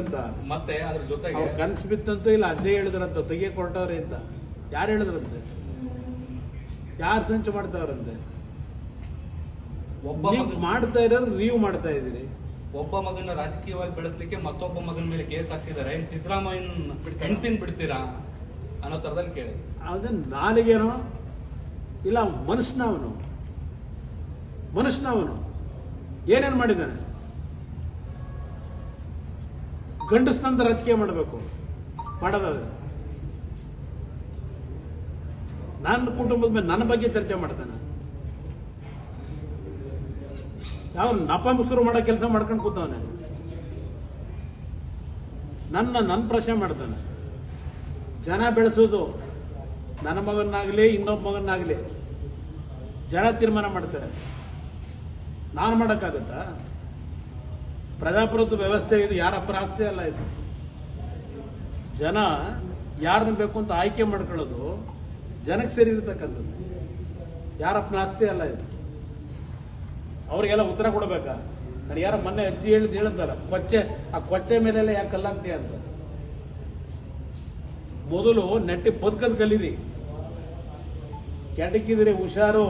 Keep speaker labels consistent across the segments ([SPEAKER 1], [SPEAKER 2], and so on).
[SPEAKER 1] ಅಂತ
[SPEAKER 2] ಮತ್ತೆ ಅದ್ರ ಜೊತೆಗೆ
[SPEAKER 1] ಕನ್ಸು ಬಿತ್ತಂತ ಇಲ್ಲ ಅಜ್ಜ ಹೇಳಿದ್ರಂತ ತೆಗಿಯಕ್ ಹೊರಟವ್ರೆ ಅಂತ ಯಾರು ಹೇಳಿದ್ರಂತೆ? ಯಾರು ಸಂಚು ಮಾಡ್ತಾವ್ರಂತೆ?
[SPEAKER 2] ಒಬ್ಬ
[SPEAKER 1] ಮಾಡ್ತಾ ಇರೋದು ನೀವು ಮಾಡ್ತಾ ಇದ್ದೀರಿ.
[SPEAKER 2] ಒಬ್ಬ ಮಗನ ರಾಜಕೀಯವಾಗಿ ಬೆಳೆಸಲಿಕ್ಕೆ ಮತ್ತೊಬ್ಬ ಮಗನ ಮೇಲೆ ಕೇಸ್ ಹಾಕ್ಸಿದ್ದಾರೆ. ಸಿದ್ದರಾಮಯ್ಯನ ಹೆಂಡ್ತಿನ ಬಿಡ್ತೀರಾ ಅನ್ನೋ ತರದಲ್ಲಿ ಕೇಳಿ.
[SPEAKER 1] ಅದನ್ನ ನಾಲಿಗೆನೋ ಇಲ್ಲ ಮನುಷ್ಯನವನು ಏನೇನ್ ಮಾಡಿದ್ದಾನೆ? ಗಂಡಸ್ನಂತ ರಾಜಕೀಯ ಮಾಡಬೇಕು ಮಾಡೋದಾದ್ರೆ ನನ್ನ ಕುಟುಂಬದ ಮೇಲೆ ನನ್ನ ಬಗ್ಗೆ ಚರ್ಚೆ ಮಾಡ್ತಾನೆ. ಯಾವ ನಪಮುಸರು ಮಾಡೋ ಕೆಲಸ ಮಾಡ್ಕೊಂಡು ಕೂತವನೆ. ನನ್ನ ಪ್ರಶ್ನೆ ಮಾಡ್ತಾನೆ. ಜನ ಬೆಳೆಸೋದು ನನ್ನ ಮಗನಾಗ್ಲಿ ಇನ್ನೊಬ್ಬ ಮಗನಾಗ್ಲಿ ಜನ ತೀರ್ಮಾನ ಮಾಡ್ತಾರೆ. ನಾನು ಮಾಡೋಕ್ಕಾಗತ್ತಾ? ಪ್ರಜಾಪ್ರಭುತ್ವ ವ್ಯವಸ್ಥೆ ಇದು ಯಾರ ಆಸ್ತಿ ಅಲ್ಲ. ಇದು ಜನ ಯಾರನ್ನ ಬೇಕು ಅಂತ ಆಯ್ಕೆ ಮಾಡ್ಕೊಳ್ಳೋದು ಜನಕ್ಕೆ ಸೇರಿ ಇರತಕ್ಕಂಥದ್ದು. ಯಾರಪ್ಪನ ಆಸ್ತಿ ಅಲ್ಲ ಇದು. ಅವ್ರಿಗೆಲ್ಲ ಉತ್ತರ ಕೊಡ್ಬೇಕಾ? ನಾನು ಯಾರ ಮೊನ್ನೆ ಅಜ್ಜಿ ಹೇಳಿದ್ದಲ್ಲ ಕೊಚ್ಚೆ ಮೇಲೆಲ್ಲ ಯಾಕೆ ಕಲ್ಲಾಗ್ತೀಯ ಅಂತ. ಮೊದಲು ನೆಟ್ಟಿ ಬದುಕದ್ ಕಲೀರಿ. ಕೆಟಕಿದ್ರೆ ಹುಷಾರು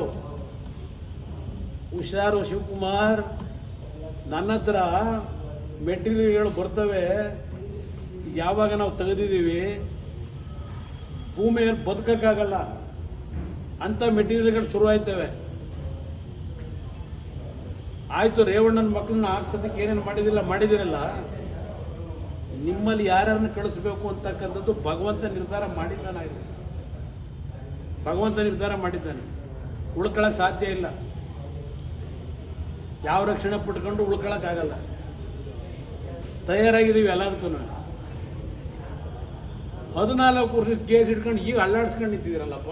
[SPEAKER 1] ಶಿವಕುಮಾರ್. ನನ್ನ ಹತ್ರ ಮೆಟೀರಿಯಲ್ಗಳು ಬರ್ತವೆ. ಯಾವಾಗ ನಾವು ತೆಗೆದಿದ್ದೀವಿ ಭೂಮಿಯಲ್ಲಿ ಬದುಕಕ್ಕಾಗಲ್ಲ ಅಂತ ಮೆಟೀರಿಯಲ್ಗಳು ಶುರು ಆಯ್ತವೆ. ಆಯ್ತು, ರೇವಣ್ಣನ ಮಕ್ಕಳನ್ನ ಹಾಕ್ಸೋದಕ್ಕೆ ಏನೇನು ಮಾಡಿದಿರಲ್ಲ. ನಿಮ್ಮಲ್ಲಿ ಯಾರ್ಯಾರನ್ನ ಕಳಿಸ್ಬೇಕು ಅಂತಕ್ಕಂಥದ್ದು ಭಗವಂತ ನಿರ್ಧಾರ ಮಾಡಿದ್ದಾನೆ. ಉಳ್ಕೊಳಕ್ ಸಾಧ್ಯ ಇಲ್ಲ. ಯಾವ ರಕ್ಷಣೆ ಪಟ್ಕೊಂಡು ಉಳ್ಕೊಳಕ್ಕಾಗಲ್ಲ. ತಯಾರಾಗಿದ್ದೀವಿ ಎಲ್ಲದಕ್ಕೂ. 14 ವರ್ಷ ಕೇಸ್ ಇಟ್ಕೊಂಡು ಈಗ ಅಲ್ಲಾಡ್ಸ್ಕೊಂಡು ನಿಂತಿದ್ದೀರಲ್ಲಪ್ಪ.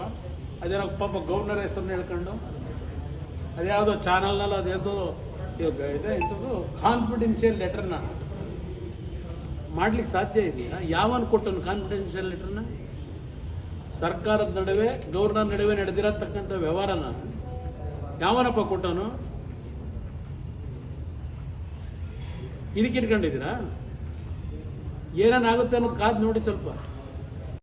[SPEAKER 1] ಅದೇನೋ ಪಾಪ ಗವರ್ನರ್ ಹೆಸರನ್ನ ಹೇಳ್ಕೊಂಡು ಅದ್ಯಾವುದೋ ಚಾನಲ್ನಲ್ಲಿ ಅದೇದೋ ಇದೆ ಇಂಥದ್ದು ಕಾನ್ಫಿಡೆನ್ಷಿಯಲ್ ಲೆಟರ್ನ ಮಾಡ್ಲಿಕ್ಕೆ ಸಾಧ್ಯ ಇದೆಯಾ? ಯಾವನ್ ಕೊಟ್ಟನು ಕಾನ್ಫಿಡೆನ್ಷಿಯಲ್ ಲೆಟರ್ನ? ಸರ್ಕಾರದ ನಡುವೆ ಗವರ್ನರ್ ನಡುವೆ ನಡೆದಿರತಕ್ಕಂಥ ವ್ಯವಹಾರನ ಯಾವನಪ್ಪ ಕೊಟ್ಟನು? ಇದಕ್ಕೆ ಇಟ್ಕೊಂಡಿದ್ದೀರಾ? ಏನೇನಾಗುತ್ತೆ ಅನ್ನೋದು ಕಾದು ನೋಡಿ ಸ್ವಲ್ಪ.